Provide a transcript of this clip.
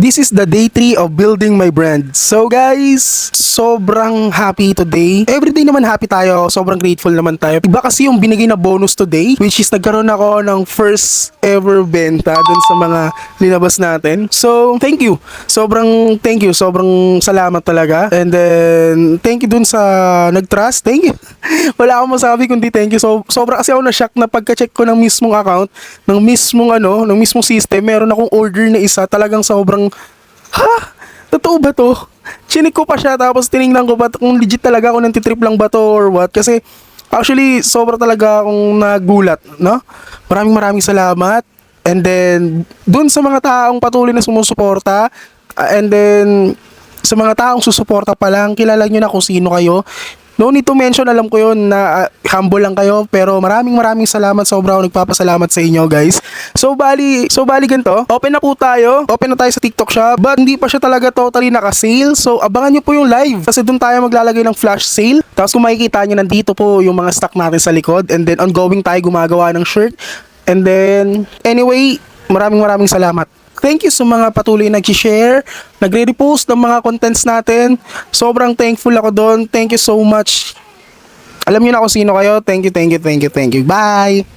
This is the day 3 of building my brand. So guys, sobrang happy today. Everyday naman happy tayo, sobrang grateful naman tayo. Iba kasi yung binigay na bonus today, which is nagkaroon ako ng first ever benta dun sa mga linabas natin. So, thank you. Sobrang thank you. Sobrang salamat talaga. And then, thank you dun sa nag-trust. Thank you. Wala akong masabi kundi thank you. So, sobra kasi ako na-shock na pagka-check ko ng mismong account, ng mismong system, meron akong order na isa. Talagang sobrang ha? Totoo ba to? Chinik ko pa siya tapos tiningnan ko pa kung legit talaga ako nantitrip lang ba to or what. Kasi actually sobra talaga akong nagulat, no? Maraming salamat. And then dun sa mga taong patuloy na sumusuporta, and then sa mga taong susuporta pa lang, kilala nyo na kung sino kayo. No need to mention, alam ko yun na humble lang kayo, pero maraming salamat. Sobra ako nagpapasalamat sa inyo guys. So bali ganito, open na tayo sa TikTok shop, but hindi pa siya talaga totally naka-sale. So abangan nyo po yung live kasi doon tayo maglalagay ng flash sale. Tapos kung makikita nyo, nandito po yung mga stock natin sa likod, and then ongoing tayo gumagawa ng shirt. And then anyway, maraming salamat. Thank you sa mga patuloy nag-share, nagre-repost ng mga contents natin. Sobrang thankful ako doon. Thank you so much. Alam niyo na kung sino kayo. Thank you. Bye!